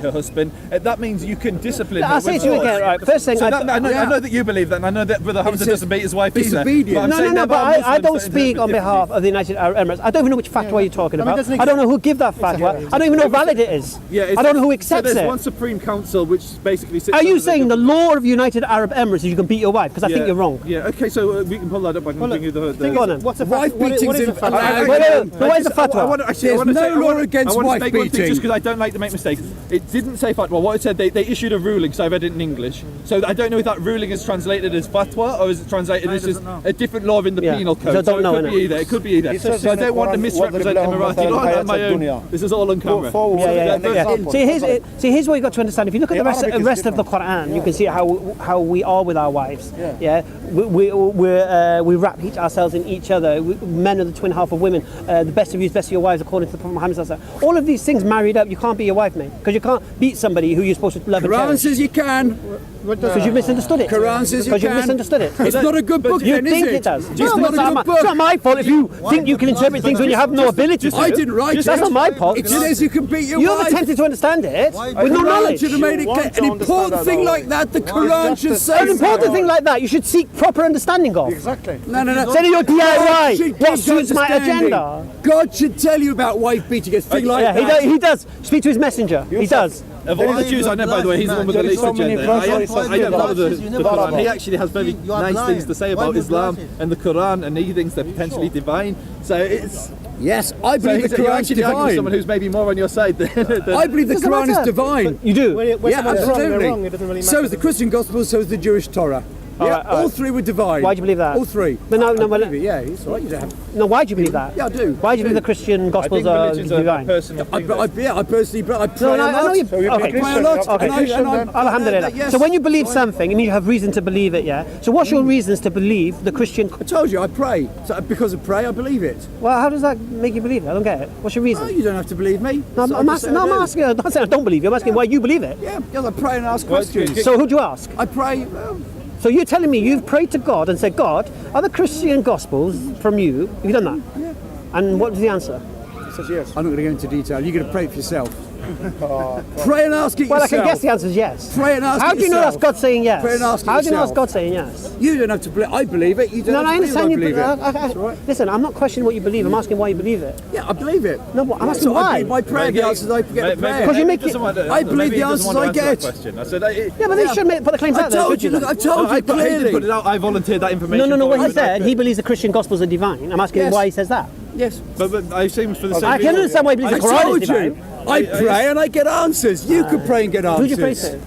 her husband. That means you can discipline her. I'll say to you again, right? First thing, I know that you believe that, and I know that Brother Hamza doesn't beat his wife either. But I don't speak on behalf of the United Arab Emirates. I don't even know which fatwa you're talking about. I don't know who give that fatwa. I don't even know how valid it is. I don't know who accepts it. There's one Supreme Council which basically sits. Are you saying the law of United Arab Emirates is you can beat your wife? Because I think you're wrong. Yeah, okay, so we can pull that up. I can bring you the... Go on then. What's a wife beating? What is the fatwa? There's no law against wife beating. Just because I don't like to make mistakes. It didn't say fatwa. What it said, they issued a ruling, so I read it in English. So I don't know if that ruling is translated as fatwa or is it translated as just a different law in the penal code. So I don't know. It could be either. So I don't want to misrepresent Emirati law on my own. This is all on camera. See, here's what you got to understand. If you look at the rest of the Quran, you can see how we are with our wives. Yeah, we wrap ourselves in each other. Men are the twin half of women. The best of you is best of your wives, according to the Prophet Muhammad. All of these things married up, you can't be your wife, mate, because you can't beat somebody who you're supposed to love. Quran says you can. Because you've misunderstood it. Quran says you can. Because you've misunderstood it. It's not a good book, you then, think is it does. It's not a good book. It's not my fault if you think you can interpret things when you have no ability to. I didn't write it. That's not my fault. It says you can beat your wife. You've attempted to understand it with no knowledge. Should have made it clear. An important thing like that, the Quran should say. An important thing like that, you should seek proper understanding of. Exactly. No. Instead of your DIY, what suits my agenda. God should tell you about wife beating. A thing like that. He does. Speak to his messenger. He does. Of all the Jews I know, by the way, he's the one with the least agenda. I don't follow the Quran. He actually has very nice things to say about Islam and the Quran, and he thinks they're potentially divine. So it's... Yes, I believe the Quran is divine. Someone who's maybe more on your side than I believe the Quran is divine. You do? Yeah, absolutely. So is the Christian Gospel, so is the Jewish Torah. All three were divine. Why do you believe that? All three. But no, yeah, it's all right. You don't have. No, why do you believe that? Yeah, I do. Why do you believe the Christian Gospels are divine? I personally pray a lot. I pray a lot. Alhamdulillah. So when you believe something, it means you have reason to believe it, yeah? So what's your reasons to believe the Christian... I told you, I pray. So because of pray, I believe it. Well, how does that make you believe it? I don't get it. What's your reason? Oh, you don't have to believe me. No, I'm not saying I don't believe you. I'm asking why you believe it. Yeah, because I pray and ask questions. So who do you ask? I pray... So you're telling me you've prayed to God and said, God, are the Christian Gospels from you? Have you done that? Yeah. And what was the answer? He says yes. I'm not going to go into detail. You're going to pray it for yourself. Pray and ask it yourself. Well, I can guess the answer is yes. Pray and ask How it do you know yourself. that's God saying yes? Pray and ask it How do you know yourself. that's God saying yes? You don't have to believe. I believe it. You don't have to believe I believe it. Listen, I'm not questioning what you believe. I'm asking why you believe it. Yeah, I believe it. No, I'm asking why. I believe my prayer, the answers I get the prayer. Because you make it... I believe the answers I get. Yeah, but they shouldn't put the claims out there. I told you clearly. Put it out. I volunteered that information. No. What he said, he believes the Christian Gospels are divine. I'm asking him why he says that. Yes. But I assume for the same I can understand why he believes the Quran is divine. I pray and I get answers. You could pray and get answers. Who do you pray to?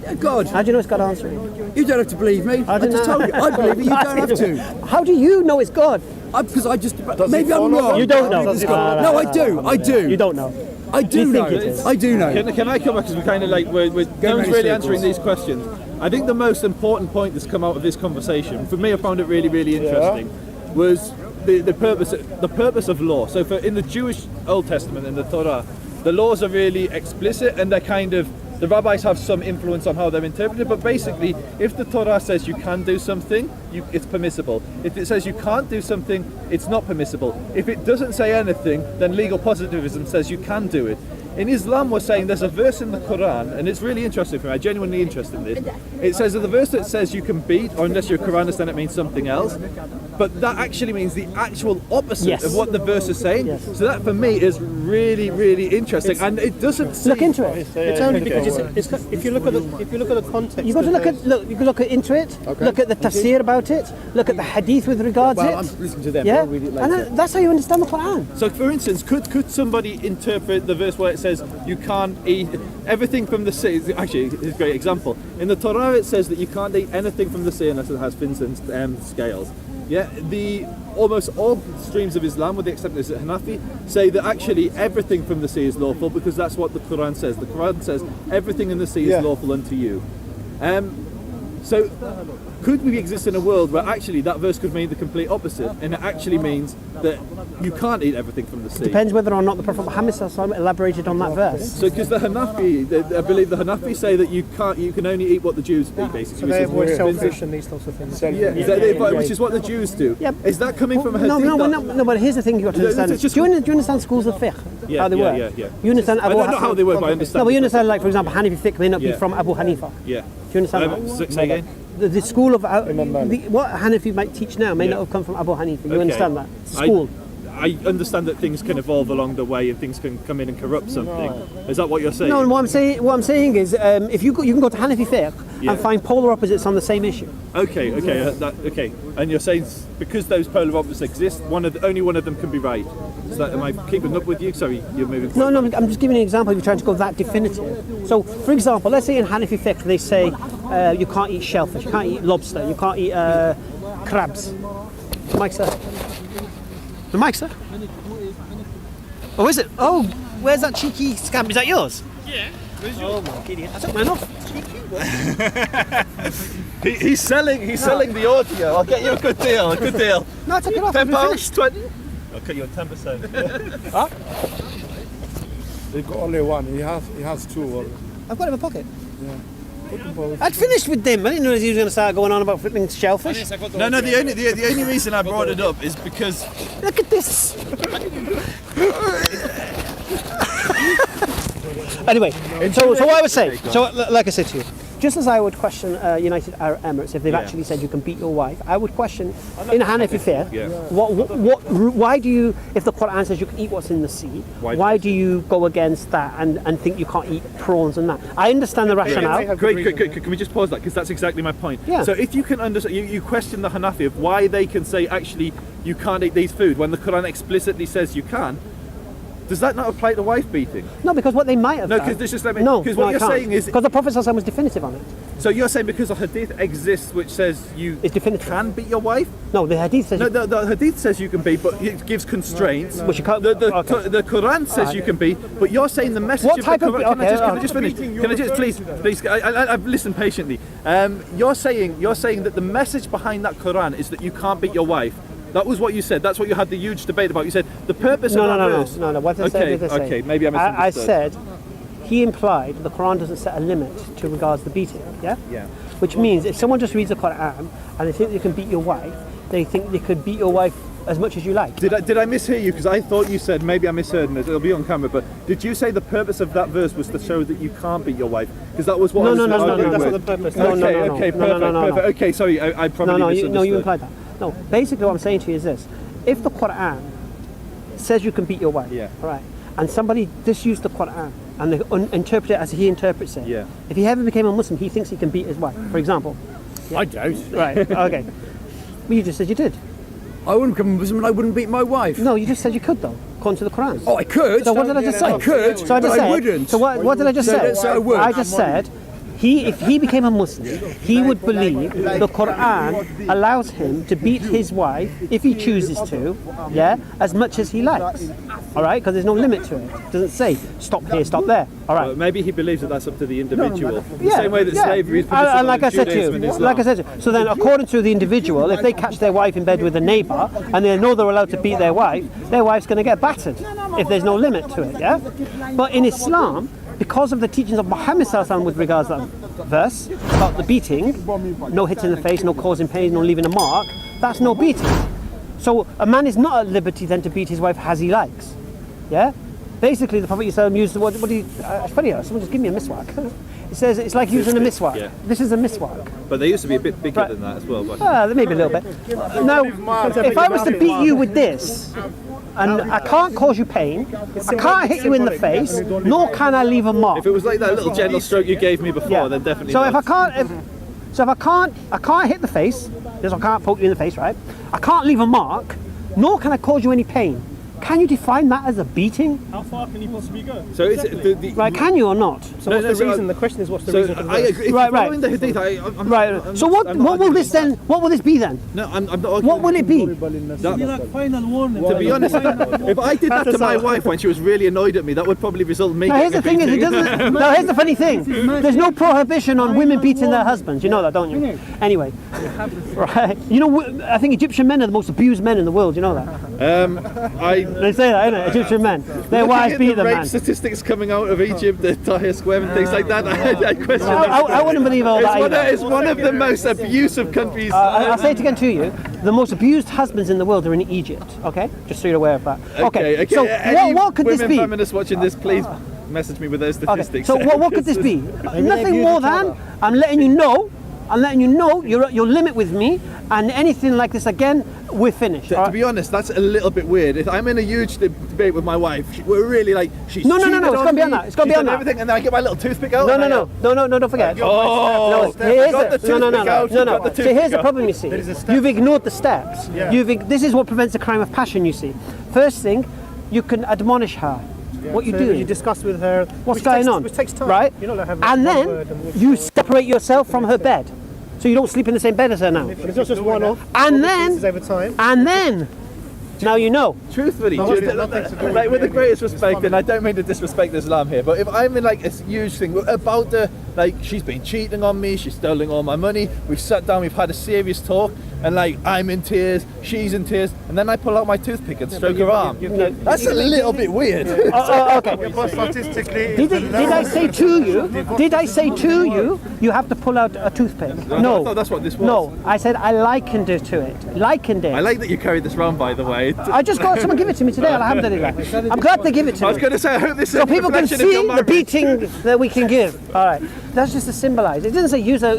Yeah, God. How do you know it's God answering? You don't have to believe me. I just told you. I believe it. You don't have to. How do you know it's God? Because I just... Maybe I'm wrong. You don't know. No, I do. I do. You don't know. I do know. I do know. Can I come back, because we're kind of like... No one's really answering these questions. I think the most important point that's come out of this conversation, for me I found it really, really interesting, was the purpose of law. So in the Jewish Old Testament and the Torah, the laws are really explicit, and they're kind of, the rabbis have some influence on how they're interpreted, but basically if the Torah says you can do something, it's permissible. If it says you can't do something, it's not permissible. If it doesn't say anything, then legal positivism says you can do it. In Islam, we're saying there's a verse in the Quran, and it's really interesting for me, I'm genuinely interested in this. It says that the verse that says you can beat, or unless you're a Quranist then it means something else, but that actually means the actual opposite of what the verse is saying. So that for me is really, really interesting, and it doesn't seem... Look into it. It's only because if you look at the context... You've got to you can look into it, look at the tafsir about it, look at the hadith with regards to it. I'm listening to them, yeah? I'll read it later. And that's how you understand the Quran. So for instance, could somebody interpret the verse where it says you can't eat everything from the sea? Actually, it's a great example. In the Torah it says that you can't eat anything from the sea unless it has fins and scales. Yeah, almost all streams of Islam, with the exception of Hanafi, say that actually everything from the sea is lawful, because that's what the Quran says. The Quran says everything in the sea is lawful unto you. So could we exist in a world where actually that verse could mean the complete opposite, and it actually means that you can't eat everything from the sea? Depends whether or not the Prophet Muhammad elaborated on that verse. So because the Hanafi, I believe the Hanafi say that you can only eat what the Jews eat, basically. So they avoid shellfish and these sorts of things. Which is what the Jews do. Is that coming from a hadith? No, but here's the thing you got to understand. Do you understand schools of fiqh? how they work. You understand? I don't know how they work, but I understand. No, but you understand, like for example, Hanafi fiqh may not be from Abu Hanifa. Yeah. Do you understand that? Say again. The school of what Hanafi might teach now may not have come from Abu Hanifa. You understand that? School. I understand that things can evolve along the way and things can come in and corrupt something. Is that what you're saying? No, what I'm saying is, if you can go to Hanafi fiqh and find polar opposites on the same issue. Okay. And you're saying because those polar opposites exist, only one of them can be right. Is that, am I keeping up with you? Sorry, you're moving. No, I'm just giving you an example. If you're trying to go that definitive. So, for example, let's say in Hanafi fiqh they say you can't eat shellfish, you can't eat lobster, you can't eat crabs. Mike, sir. The mic, sir? Oh, is it? Oh, where's that cheeky scamp? Is that yours? Yeah. Oh my idiot! I took mine off. He's selling the audio. I'll get you a good deal. No, I took it off. £10, 20. I'll cut you on 10%. Huh? They've got only one. He has two. I've got it in my pocket. Yeah. I'd finished with them. I didn't know he was going to start going on about flipping shellfish. No. The only reason I brought it up is because look at this. Anyway, so what I was saying. So, like I said to you, just as I would question United Arab Emirates if they've actually said you can beat your wife, I would question in Hanafi fiqh. Why do you, if the Quran says you can eat what's in the sea, why do you go against that and think you can't eat prawns and that? I understand the rationale. Great. Can we just pause that because that's exactly my point. Yeah. So if you can understand, you question the Hanafi of why they can say actually you can't eat these food when the Quran explicitly says you can. Does that not apply to wife beating? No, because what they might have No, done. because because what you're saying is because the Prophet ﷺ was definitive on it. So you're saying because a hadith exists which says you can beat your wife? No, the hadith says. No, the hadith says you can beat, but it gives constrings. Which you can't. The Quran says you can beat, but you're saying the message What of type the of? Quran. Okay, Can I just finish? Can I just please? I've listened patiently. You're saying that the message behind that Quran is that you can't beat your wife. That was what you said. That's what you had the huge debate about. You said the purpose of that verse. No. What I said is okay. Maybe I misunderstood. I said he implied the Quran doesn't set a limit to regards the beating. Yeah. Yeah. Which means if someone just reads the Quran and they think they can beat your wife, they think they could beat your wife as much as you like. Did I mishear you? Because I thought you said, maybe I misheard, and it'll be on camera. But did you say the purpose of that verse was to show that you can't beat your wife? Because that was what. No. That's not the purpose. Okay. Perfect. Okay. Sorry, I probably misunderstood. No, you implied that. No. Basically, what I'm saying to you is this: if the Quran says you can beat your wife, all right, and somebody disused the Quran and they interpret it as he interprets it, if he ever became a Muslim, he thinks he can beat his wife, for example. I don't. Right. Okay. Well, you just said you did. I wouldn't become a Muslim and I wouldn't beat my wife. No, you just said you could though, according to the Quran. Oh, I could. So what did I just say? I could. So I just but said. I wouldn't. So what did I just say? So I would. I just said. If he became a Muslim, he would believe the Quran allows him to beat his wife if he chooses to, as much as he likes. All right, because there's no limit to it. It doesn't say stop here, stop there. All right. Well, maybe he believes that that's up to the individual. The same way that slavery is permissible and like I said to Judaism and you, Islam. so then according to the individual, if they catch their wife in bed with a neighbour and they know they're allowed to beat their wife's going to get battered if there's no limit to it. Yeah. But in Islam, because of the teachings of Muhammad ﷺ with regards to that verse about the beating, no hits in the face, no causing pain, no leaving a mark, that's no beating. So a man is not at liberty then to beat his wife as he likes. Yeah? Basically the Prophet ﷺ used the word, it's funny, someone just give me a miswak. It says it's like using a miswak. Yeah. This is a miswak. But they used to be a bit bigger than that as well. But maybe a little bit. Now, if I was to beat you with this, and I can't cause you pain, I can't hit you in the face, nor can I leave a mark. If it was like that little gentle stroke you gave me before, then definitely. So if I can't hit the face, because I can't poke you in the face, right? I can't leave a mark, nor can I cause you any pain. Can you define that as a beating? How far can you possibly go? So is it right? Can you or not? So what's the reason? The question is, what's the reason for the verse? Right. Following the hadith, right. So what will this then? What will this be then? No, I'm not arguing. What will it be? Like final warning. To be honest, if I did that to my wife when she was really annoyed at me, that would probably result in me. Now here's the thing: Now here's the funny thing. There's no prohibition on women beating their husbands. You know that, don't you? Anyway, right? You know, I think Egyptian men are the most abused men in the world. You know that? They say that, innit? Egyptian men. Their wives beat them, rape man. statistics coming out of Egypt, the Tahrir Square and things like that. I question I wouldn't believe all that either. It's one of the most abusive countries. I'll say it again to you. The most abused husbands in the world are in Egypt, okay? Just so you're aware of that. Okay. So what could this be? Feminists watching this, please message me with those statistics. Okay. So what could this be? Nothing more than I'm letting you know your limit with me, and anything like this again, we're finished. To be honest, that's a little bit weird. If I'm in a huge debate with my wife, we're really like, she's No, it's cheated gonna on be on me, that. It's gonna be she's on done that. everything, and then I get my little toothpick out. No, don't forget. Oh, No. So here's the problem, you see. You've ignored the steps. This is what prevents a crime of passion, you see. First thing, you can admonish her. What you do, you discuss with her what's going on, which takes time, right? You're not have and one then word and you separate yourself from her bed, so you don't sleep in the same bed as her now. But it's not just one off. And This is then, over time. and then, now you know. Truthfully, like with the greatest respect, and I don't mean to disrespect Islam here, but if I'm in like a huge thing about the, like, she's been cheating on me, she's stealing all my money, we've sat down, we've had a serious talk, and like I'm in tears, she's in tears, and then I pull out my toothpick and stroke her arm. That's a little bit weird. Okay. Statistically, Did I say to you? Did I say to you? You have to pull out a toothpick. I No. thought that's what this was. No. I said I likened it to it. Likened it. I like that you carried this round, by the way. I just got someone give it to me today. Alhamdulillah. I'm glad they give it to I was me. going to say, I hope this is So a people can reflection of your see the marriage. beating that we can give. All right. That's just to symbolise. It doesn't say use a.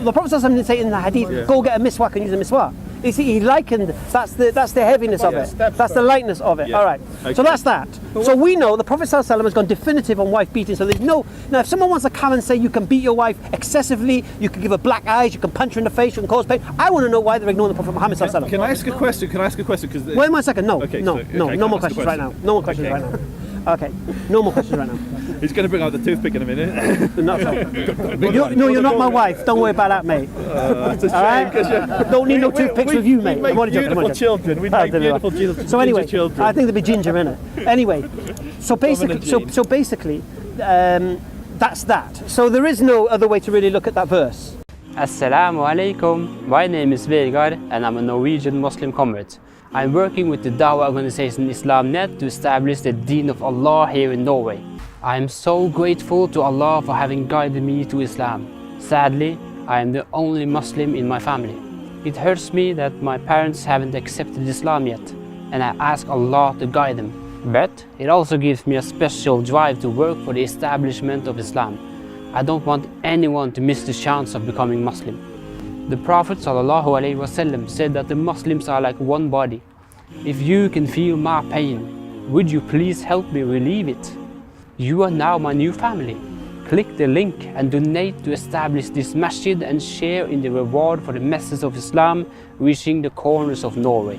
The Prophet ﷺ didn't say in the hadith, go get a miswak and use a miswak. You see, he likened. That's the heaviness of it. That's the lightness of it. Yeah. All right. Okay. So that's that. So we know the Prophet ﷺ has gone definitive on wife beating. So there's no. Now, if someone wants to come and say you can beat your wife excessively, you can give her black eyes, you can punch her in the face, you can cause pain. I want to know why they're ignoring the Prophet Muhammad ﷺ. Can I ask a question? Because Wait 1 second. No, Okay, no, so- no, okay, no more ask a questions right now. question. No more questions right now. Okay, no more questions right now. he's going to bring out the toothpick in a minute. No, you're not my wife. Don't worry about that, mate. It's a All right? shame because Don't need no toothpicks with you, mate. We make beautiful children. We make beautiful So anyway, ginger children. I think there'll be ginger in it. Anyway, so basically, that's that. So there is no other way to really look at that verse. Assalamu alaikum. My name is Vegard and I'm a Norwegian Muslim convert. I'm working with the Dawah organization IslamNet to establish the Deen of Allah here in Norway. I am so grateful to Allah for having guided me to Islam. Sadly, I am the only Muslim in my family. It hurts me that my parents haven't accepted Islam yet, and I ask Allah to guide them. But it also gives me a special drive to work for the establishment of Islam. I don't want anyone to miss the chance of becoming Muslim. The Prophet ﷺ said that the Muslims are like one body. If you can feel my pain, would you please help me relieve it? You are now my new family. Click the link and donate to establish this masjid and share in the reward for the message of Islam reaching the corners of Norway.